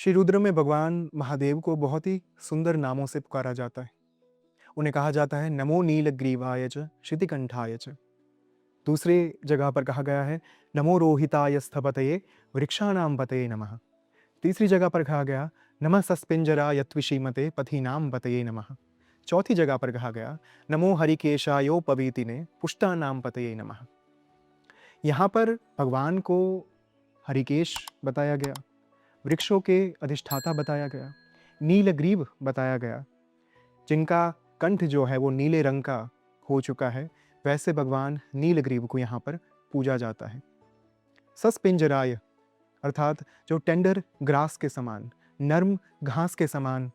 श्री रुद्र में भगवान महादेव को बहुत ही सुंदर नामों से पुकारा जाता है। उन्हें कहा जाता है नमो नीलग्रीवाय च शितिकंठाय च। दूसरी जगह पर कहा गया है नमो रोहिताय स्थपतये वृक्षाणाम पतये नमः। तीसरी जगह पर कहा गया नमः सस्पिंजराय त्विषीमते पथीनाम पतये नमः। चौथी जगह पर कहा गया नमो हरिकेशायोपवीतिने पुष्टानाम पतये नमः। यहाँ पर भगवान को हरिकेश बताया गया, वृक्षों के अधिष्ठाता बताया गया, नीलग्रीव बताया गया, जिनका कंठ जो है वो नीले रंग का हो चुका है, वैसे भगवान नीलग्रीव को यहाँ पर पूजा जाता है। सस्पिंजराय अर्थात जो टेंडर ग्रास के समान, नर्म घास के समान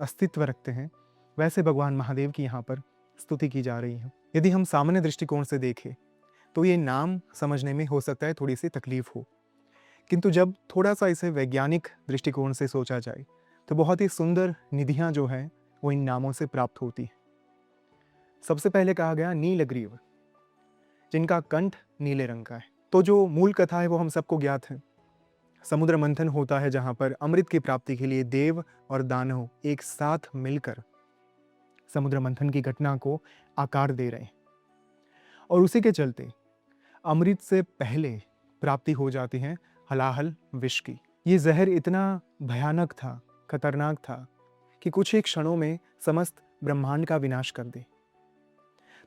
अस्तित्व रखते हैं, वैसे भगवान महादेव की यहाँ पर स्तुति की जा रही है। यदि हम सामान्य दृष्टिकोण से देखें तो ये नाम समझने में हो सकता है थोड़ी सी तकलीफ हो, किंतु जब थोड़ा सा इसे वैज्ञानिक दृष्टिकोण से सोचा जाए तो बहुत ही सुंदर निधियाँ जो हैं वो इन नामों से प्राप्त होती हैं। सबसे पहले कहा गया नीलग्रीव, जिनका कंठ नीले रंग का है। तो जो मूल कथा है वो हम सबको ज्ञात है। समुद्र मंथन होता है जहाँ पर अमृत की प्राप्ति के लिए देव और दानव एक साथ मिलकर समुद्र मंथन की घटना को आकार दे रहे हैं, और उसी के चलते अमृत से पहले प्राप्ति हो जाती है हलाहल विष की। ये जहर इतना भयानक था, खतरनाक था कि कुछ ही क्षणों में समस्त ब्रह्मांड का विनाश कर दे।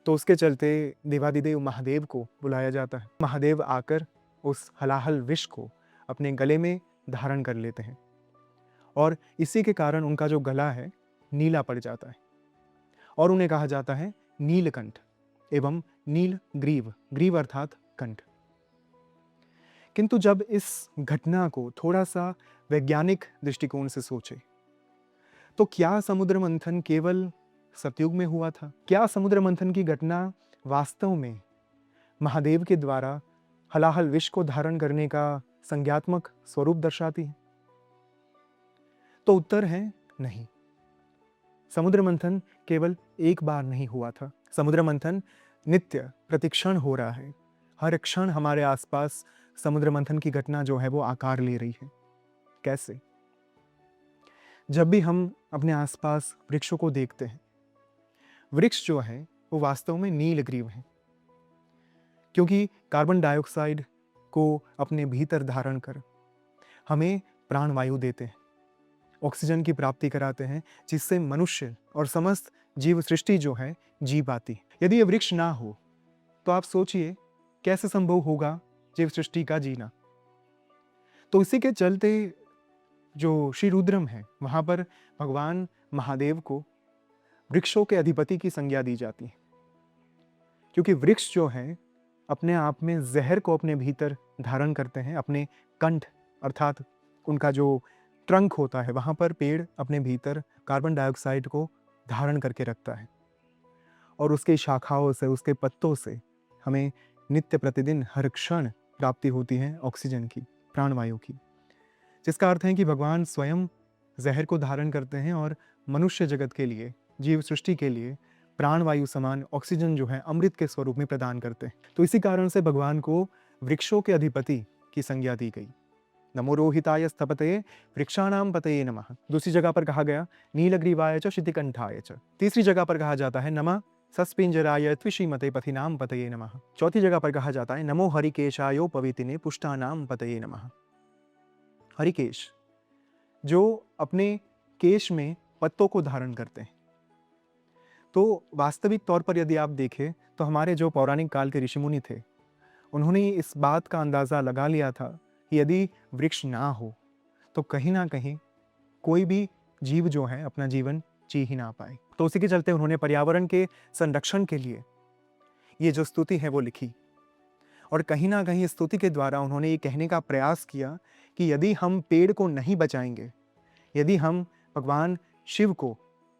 तो उसके चलते देवादिदेव महादेव को बुलाया जाता है। महादेव आकर उस हलाहल विष को अपने गले में धारण कर लेते हैं, और इसी के कारण उनका जो गला है नीला पड़ जाता है, और उन्हें कहा जाता है नीलकंठ एवं नीलग्रीव, ग्रीव अर्थात कंठ। किंतु जब इस घटना को थोड़ा सा वैज्ञानिक दृष्टिकोण से सोचे तो क्या समुद्र मंथन केवल सतयुग में हुआ था? क्या समुद्र मंथन की घटना वास्तव में महादेव के द्वारा हलाहल विष को धारण करने का संज्ञात्मक स्वरूप दर्शाती है? तो उत्तर है नहीं। समुद्र मंथन केवल एक बार नहीं हुआ था। समुद्र मंथन नित्य प्रतिक्षण हो रहा है। हर क्षण हमारे आसपास समुद्र मंथन की घटना जो है वो आकार ले रही है। कैसे? जब भी हम अपने आसपास वृक्षों को देखते हैं, वृक्ष जो है वो वास्तव में नीलग्रीव है, क्योंकि कार्बन डाइऑक्साइड को अपने भीतर धारण कर हमें प्राणवायु देते हैं, ऑक्सीजन की प्राप्ति कराते हैं, जिससे मनुष्य और समस्त जीव सृष्टि जो है जी पाती है। यदि ये वृक्ष ना हो तो आप सोचिए कैसे संभव होगा जीव सृष्टि का जीना। तो इसी के चलते जो श्री रुद्रम है वहाँ पर भगवान महादेव को वृक्षों के अधिपति की संज्ञा दी जाती है, क्योंकि वृक्ष जो है अपने आप में जहर को अपने भीतर धारण करते हैं। अपने कंठ अर्थात उनका जो ट्रंक होता है वहाँ पर पेड़ अपने भीतर कार्बन डाइऑक्साइड को धारण करके रखता है, और उसकी शाखाओं से, उसके पत्तों से हमें नित्य प्रतिदिन हर क्षण प्राप्ति होती है ऑक्सीजन की, प्राणवायु की, जिसका अर्थ है कि भगवान स्वयं जहर को धारण करते हैं और मनुष्य जगत के लिए, जीव सृष्टि के लिए प्राणवायु समान ऑक्सीजन जो है अमृत के स्वरूप में प्रदान करते हैं। तो इसी कारण से भगवान को वृक्षों के अधिपति की संज्ञा दी गई। नमो रोहिताय स्थपतये वृक्षाणाम पतये नमः। दूसरी जगह पर कहा गया नीलग्रीवाय च शितिकंठाय च। तीसरी जगह पर कहा जाता है नमः सस्पिंजराय त्विषीमते पथिनाम पतये नमः। चौथी जगह पर कहा जाता है नमो हरिकेशायोपवीतिने पुष्टानाम पतये नमः। हरिकेश जो अपने केश में पत्तों को धारण करते हैं। तो वास्तविक तौर पर यदि आप देखें तो हमारे जो पौराणिक काल के ऋषि मुनि थे, उन्होंने इस बात का अंदाज़ा लगा लिया था कि यदि वृक्ष ना हो तो कहीं ना कहीं कोई भी जीव जो है अपना जीवन जी ही ना पाए। तो उसी के चलते उन्होंने पर्यावरण के संरक्षण के लिए ये जो स्तुति है वो लिखी, और कहीं ना कहीं इस स्तुति के द्वारा उन्होंने ये कहने का प्रयास किया कि यदि हम पेड़ को नहीं बचाएंगे, यदि हम भगवान शिव को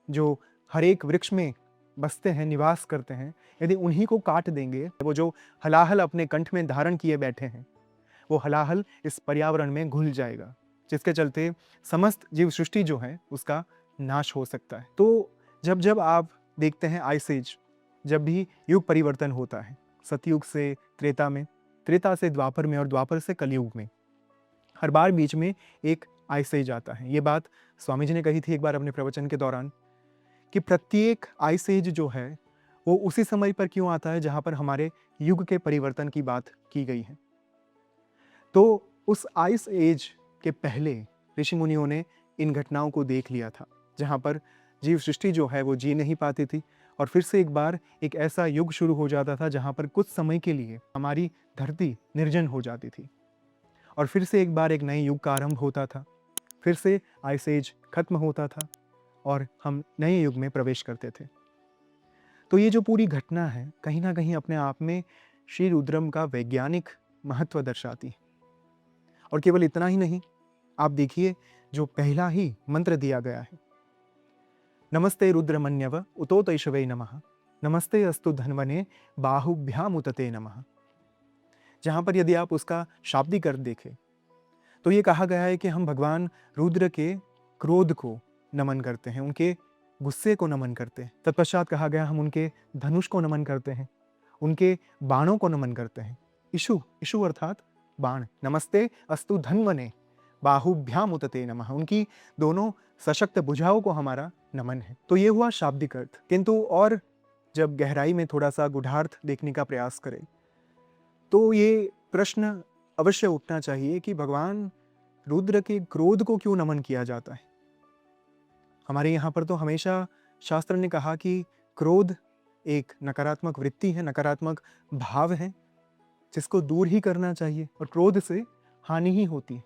जो हर एक वृक्ष में बसते हैं, निवास करते हैं, यदि उन्हीं को काट देंगे, वो जो हलाहल अपने कंठ में धारण किए बैठे हैं, वो हलाहल इस पर्यावरण में घुल जाएगा, जिसके चलते समस्त जीव सृष्टि जो है उसका नाश हो सकता है। तो जब जब आप देखते हैं आइस एज, जब भी युग परिवर्तन होता है, सतयुग से त्रेता में, त्रेता से द्वापर में, और द्वापर से कलयुग में, हर बार बीच में एक आइस एज आता है। ये बात स्वामी जी ने कही थी एक बार अपने प्रवचन के दौरान कि प्रत्येक आइस एज जो है वो उसी समय पर क्यों आता है जहाँ पर हमारे युग के परिवर्तन की बात की गई है। तो उस आइस एज के पहले ऋषि मुनियों ने इन घटनाओं को देख लिया था, जहाँ पर जीव सृष्टि जो है वो जी नहीं पाती थी और फिर से एक बार एक ऐसा युग शुरू हो जाता था जहाँ पर कुछ समय के लिए हमारी धरती निर्जन हो जाती थी और फिर से एक बार एक नए युग का आरंभ होता था। फिर से आइस एज खत्म होता था और हम नए युग में प्रवेश करते थे। तो ये जो पूरी घटना है कहीं ना कहीं अपने आप में श्री रुद्रम का वैज्ञानिक महत्व दर्शाती है। और केवल इतना ही नहीं, आप देखिए जो पहला ही मंत्र दिया गया है, नमस्ते रुद्रमन्यव उतोतैषवे नमः, नमस्ते अस्तु धन्वने बाहुभ्याम उतते नमः। जहाँ पर यदि आप उसका शाब्दिक अर्थ देखें तो ये कहा गया है कि हम भगवान रुद्र के क्रोध को नमन करते हैं, उनके गुस्से को नमन करते हैं। तत्पश्चात कहा गया हम उनके धनुष को नमन करते हैं, उनके बाणों को नमन करते हैं। इशु इशु अर्थात बाण। नमस्ते अस्तु धन्वने बाहुभ्याम उतते नमः, उनकी दोनों सशक्त भुजाओं को हमारा नमन है। तो ये हुआ शाब्दिक अर्थ। किंतु और जब गहराई में थोड़ा सा गूढ़ार्थ देखने का प्रयास करें तो ये प्रश्न अवश्य उठना चाहिए कि भगवान रुद्र के क्रोध को क्यों नमन किया जाता है। हमारे यहाँ पर तो हमेशा शास्त्र ने कहा कि क्रोध एक नकारात्मक वृत्ति है, नकारात्मक भाव है, जिसको दूर ही करना चाहिए और क्रोध से हानि ही होती है।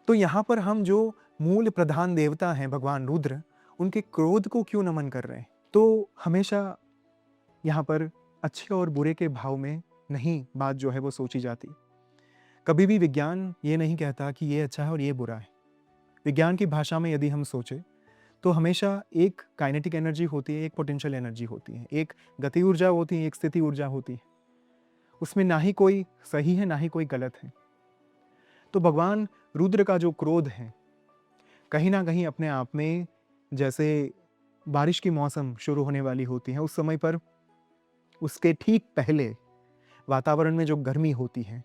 तो यहाँ पर हम जो मूल प्रधान देवता हैं भगवान रुद्र, उनके क्रोध को क्यों नमन कर रहे हैं। तो हमेशा यहाँ पर अच्छे और बुरे के भाव में नहीं बात जो है वो सोची जाती। कभी भी विज्ञान ये नहीं कहता कि ये अच्छा है और ये बुरा है। विज्ञान की भाषा में यदि हम सोचें तो हमेशा एक काइनेटिक एनर्जी होती है, एक पोटेंशियल एनर्जी होती है, एक गति ऊर्जा होती है, एक स्थिति ऊर्जा होती है। उसमें ना ही कोई सही है ना ही कोई गलत है। तो भगवान रुद्र का जो क्रोध है कहीं ना कहीं अपने आप में, जैसे बारिश की मौसम शुरू होने वाली होती है उस समय पर उसके ठीक पहले वातावरण में जो गर्मी होती है,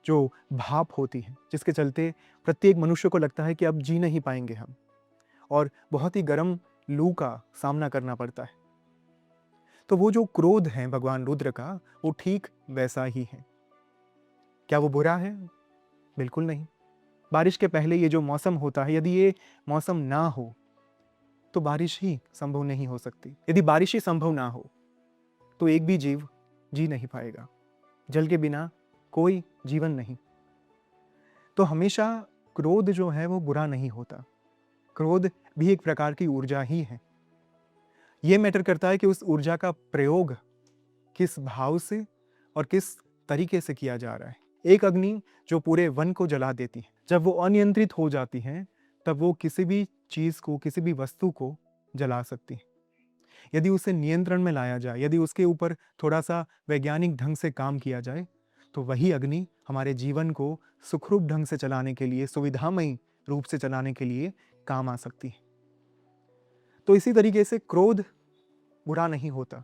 जो भाप होती है, जिसके चलते प्रत्येक मनुष्य को लगता है कि अब जी नहीं पाएंगे हम और बहुत ही गर्म लू का सामना करना पड़ता है। तो वो जो क्रोध है भगवान रुद्र का, वो ठीक वैसा ही है। क्या वो बुरा है? बिल्कुल नहीं। बारिश के पहले ये जो मौसम होता है, यदि ये मौसम ना हो तो बारिश ही संभव नहीं हो सकती। यदि बारिश ही संभव ना हो तो एक भी जीव जी नहीं पाएगा। जल के बिना कोई जीवन नहीं। तो हमेशा क्रोध जो है वो बुरा नहीं होता। क्रोध भी एक प्रकार की ऊर्जा ही है। ये मैटर करता है कि उस ऊर्जा का प्रयोग किस भाव से और किस तरीके से किया जा रहा है। एक अग्नि जो पूरे वन को जला देती है, जब वो अनियंत्रित हो जाती है तब वो किसी भी चीज को, किसी भी वस्तु को जला सकती है। यदि उसे नियंत्रण में लाया जाए, यदि उसके ऊपर थोड़ा सा वैज्ञानिक ढंग से काम किया जाए तो वही अग्नि हमारे जीवन को सुखरूप ढंग से चलाने के लिए, सुविधामयी रूप से चलाने के लिए काम आ सकती है। तो इसी तरीके से क्रोध बुरा नहीं होता।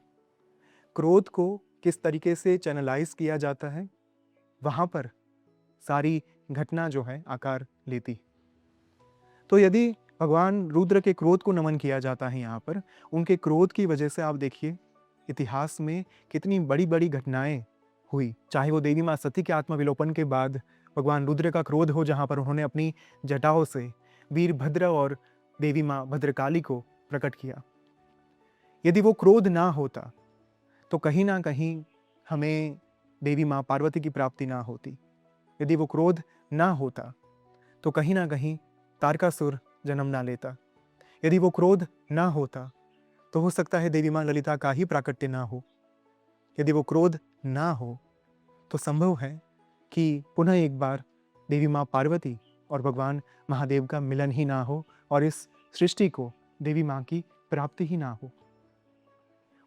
क्रोध को किस तरीके से चैनलाइज किया जाता है, वहां पर सारी घटना जो है आकार लेती है। तो यदि भगवान रुद्र के क्रोध को नमन किया जाता है यहाँ पर, उनके क्रोध की वजह से आप देखिए इतिहास में कितनी बड़ी बड़ी घटनाएं हुई। चाहे वो देवी माँ सती के आत्मविलोपन के बाद भगवान रुद्र का क्रोध हो, जहाँ पर उन्होंने अपनी जटाओं से वीरभद्र और देवी माँ भद्रकाली को प्रकट किया। यदि वो क्रोध ना होता तो कहीं ना कहीं हमें देवी माँ पार्वती की प्राप्ति ना होती। यदि वो क्रोध ना होता तो कहीं ना कहीं तारकासुर जन्म ना लेता। यदि वो क्रोध ना होता तो हो सकता है देवी माँ ललिता का ही प्राकट्य ना हो। यदि वो क्रोध ना हो तो संभव है कि पुनः एक बार देवी माँ पार्वती और भगवान महादेव का मिलन ही ना हो और इस सृष्टि को देवी माँ की प्राप्ति ही ना हो।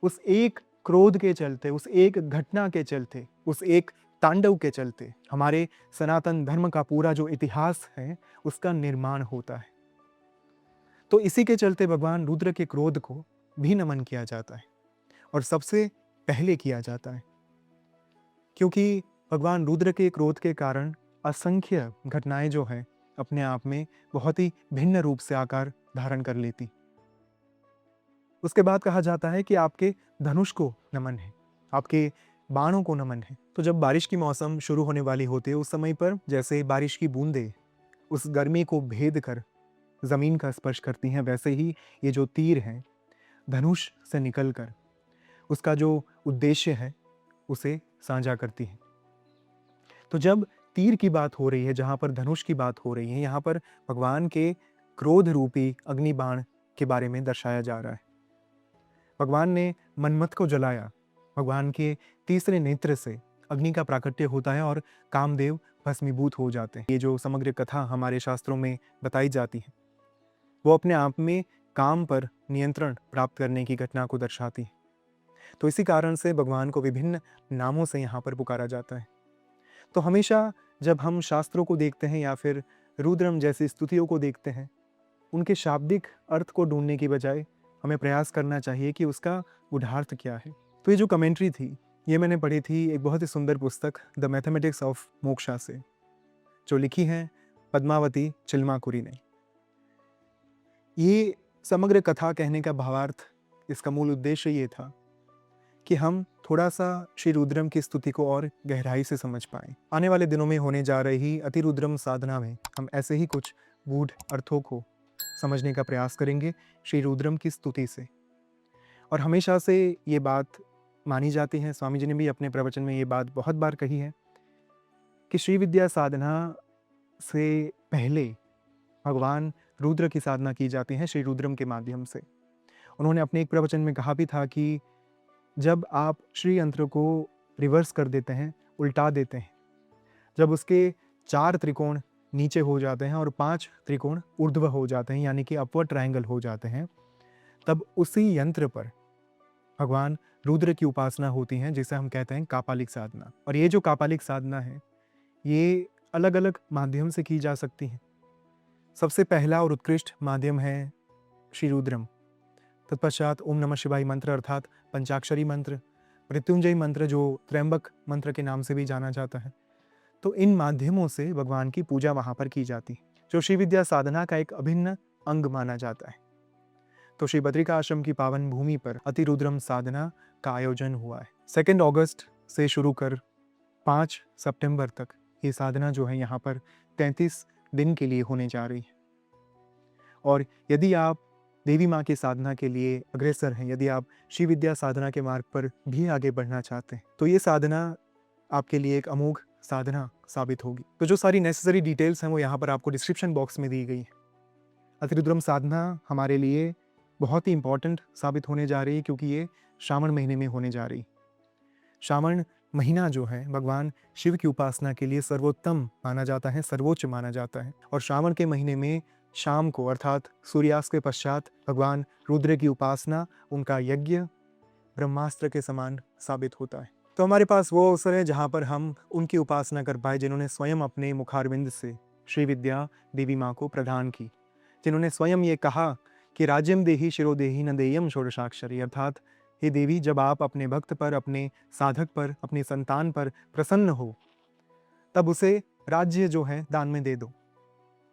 उस एक क्रोध के चलते, उस एक घटना के चलते, उस एक तांडव के चलते हमारे सनातन धर्म का पूरा जो इतिहास है उसका निर्माण होता है। तो इसी के चलते भगवान रुद्र के क्रोध को भी नमन किया जाता है और सबसे पहले किया जाता है, क्योंकि भगवान रुद्र के क्रोध के कारण असंख्य घटनाएं जो हैं अपने आप में बहुत ही भिन्न रूप से आकार धारण कर लेती। उसके बाद कहा जाता है कि आपके धनुष को नमन है, आपके बाणों को नमन है। तो जब बारिश की मौसम शुरू होने वाली होती है उस समय पर जैसे बारिश की बूंदें उस गर्मी को भेद कर ज़मीन का स्पर्श करती हैं, वैसे ही ये जो तीर हैं धनुष से निकल कर उसका जो उद्देश्य है उसे साझा करती हैं। तो जब तीर की बात हो रही है, जहाँ पर धनुष की बात हो रही है, यहाँ पर भगवान के क्रोध रूपी अग्निबाण के बारे में दर्शाया जा रहा है। भगवान ने मन्मथ को जलाया, भगवान के तीसरे नेत्र से अग्नि का प्राकट्य होता है और कामदेव भस्मीभूत हो जाते हैं। ये जो समग्र कथा हमारे शास्त्रों में बताई जाती है वो अपने आप में काम पर नियंत्रण प्राप्त करने की घटना को दर्शाती है। तो इसी कारण से भगवान को विभिन्न नामों से यहाँ पर पुकारा जाता है। तो हमेशा जब हम शास्त्रों को देखते हैं या फिर रुद्रम जैसी स्तुतियों को देखते हैं, उनके शाब्दिक अर्थ को ढूंढने की बजाय हमें प्रयास करना चाहिए कि उसका गूढ़ार्थ क्या है। तो ये जो कमेंट्री थी ये मैंने पढ़ी थी एक बहुत ही सुंदर पुस्तक द मैथमेटिक्स ऑफ मोक्षा से, जो लिखी है पद्मावती चिल्माकुरी ने। ये समग्र कथा कहने का भावार्थ, इसका मूल उद्देश्य ये था कि हम थोड़ा सा श्री रुद्रम की स्तुति को और गहराई से समझ पाएं। आने वाले दिनों में होने जा रही अतिरुद्रम साधना में हम ऐसे ही कुछ गूढ़ अर्थों को समझने का प्रयास करेंगे श्री रुद्रम की स्तुति से। और हमेशा से ये बात मानी जाती है, स्वामी जी ने भी अपने प्रवचन में ये बात बहुत बार कही है कि श्री विद्या साधना से पहले भगवान रुद्र की साधना की जाती है श्री रुद्रम के माध्यम से। उन्होंने अपने एक प्रवचन में कहा भी था कि जब आप श्री यंत्र को रिवर्स कर देते हैं, उल्टा देते हैं, जब उसके 4 त्रिकोण नीचे हो जाते हैं और 5 त्रिकोण ऊर्ध्व हो जाते हैं, यानी कि अपवर्ड ट्रायंगल हो जाते हैं, तब उसी यंत्र पर भगवान रुद्र की उपासना होती है, जिसे हम कहते हैं कापालिक साधना। और ये जो कापालिक साधना है ये अलग अलग माध्यम से की जा सकती है। सबसे पहला और उत्कृष्ट माध्यम है श्री रुद्रम। तत्पश्चात ओम नमः शिवाय मंत्र अर्थात पंचाक्षरी मंत्र, मृत्युंजय मंत्र जो त्रयंबक मंत्र के नाम से भी जाना जाता है। तो इन माध्यमों से भगवान की पूजा वहाँ पर की जाती है, जो श्री विद्या साधना का एक अभिन्न अंग माना जाता है। तो श्री बद्रिका आश्रम की पावन भूमि पर अतिरुद्रम साधना का आयोजन हुआ है। 2 अगस्त से शुरू कर 5 सितंबर तक ये साधना जो है यहाँ पर 33 दिन के लिए होने जा रही है। और यदि आप देवी माँ की साधना के लिए अग्रसर हैं, यदि आप श्री विद्या साधना के मार्ग पर भी आगे बढ़ना चाहते हैं, तो ये साधना आपके लिए एक अमोघ साधना साबित होगी। तो जो सारी नेसेसरी डिटेल्स हैं वो यहाँ पर आपको डिस्क्रिप्शन बॉक्स में दी गई है। अतिरुद्रम साधना हमारे लिए बहुत ही इंपॉर्टेंट साबित होने जा रही है, क्योंकि ये श्रावण महीने में होने जा रही। श्रावण महीना जो है भगवान शिव की उपासना के लिए सर्वोत्तम माना जाता है, सर्वोच्च माना जाता है। और श्रावण के महीने में शाम को अर्थात सूर्यास्त के पश्चात भगवान रुद्र की उपासना, उनका यज्ञ ब्रह्मास्त्र के समान साबित होता है। तो हमारे पास वो अवसर है जहाँ पर हम उनकी उपासना कर पाए जिन्होंने स्वयं अपने मुखारविंद से श्री विद्या देवी माँ को प्रदान की, जिन्होंने स्वयं ये कहा कि राज्यम देहि शिरोदेहि न देयम षोडशाक्षरी, अर्थात हे देवी, जब आप अपने भक्त पर, अपने साधक पर, अपनी संतान पर प्रसन्न हो तब उसे राज्य जो है दान में दे दो।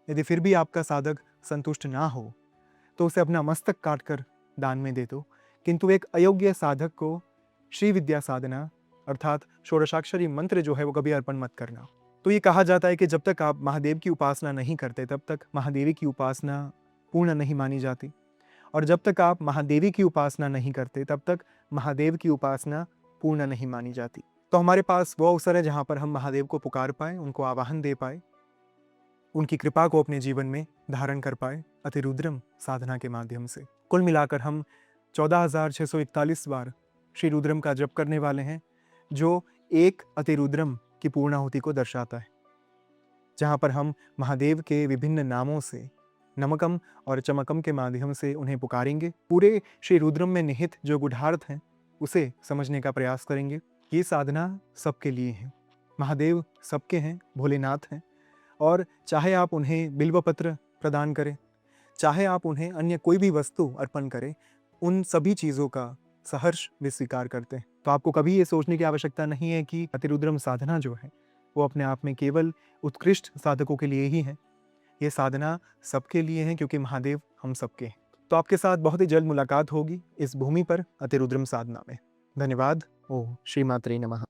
यदि फिर भी आपका साधक संतुष्ट ना हो तो उसे अपना मस्तक काटकर दान में दे दो, किंतु एक अयोग्य साधक को श्री विद्या साधना अर्थात षोडशाक्षरी मंत्र जो है वो कभी अर्पण मत करना। तो ये कहा जाता है कि जब तक आप महादेव की उपासना नहीं करते तब तक महादेवी की उपासना पूर्ण नहीं मानी जाती, और जब तक आप महादेवी की उपासना नहीं करते तब तक महादेव की उपासना पूर्ण नहीं मानी जाती। तो हमारे पास वो अवसर है जहाँ पर हम महादेव को पुकार पाए, उनको आवाहन दे पाए, उनकी कृपा को अपने जीवन में धारण कर पाए अतिरुद्रम साधना के माध्यम से। कुल मिलाकर हम 14,641 बार श्री रुद्रम का जप करने वाले हैं, जो एक अतिरुद्रम की पूर्णाहुति को दर्शाता है, जहाँ पर हम महादेव के विभिन्न नामों से नमकम और चमकम के माध्यम से उन्हें पुकारेंगे। पूरे श्री रुद्रम में निहित जो गूढ़ार्थ हैं उसे समझने का प्रयास करेंगे। ये साधना सबके लिए है, महादेव सबके हैं, भोलेनाथ हैं, और चाहे आप उन्हें बिल्वपत्र प्रदान करें, चाहे आप उन्हें अन्य कोई भी वस्तु अर्पण करें, उन सभी चीज़ों का सहर्ष वे स्वीकार करते हैं। तो आपको कभी ये सोचने की आवश्यकता नहीं है कि अतिरुद्रम साधना जो है वो अपने आप में केवल उत्कृष्ट साधकों के लिए ही है, ये साधना सबके लिए है क्योंकि महादेव हम सबके हैं। तो आपके साथ बहुत ही जल्द मुलाकात होगी इस भूमि पर अतिरुद्रम साधना में। धन्यवाद। ओम श्री मात्रे नमः।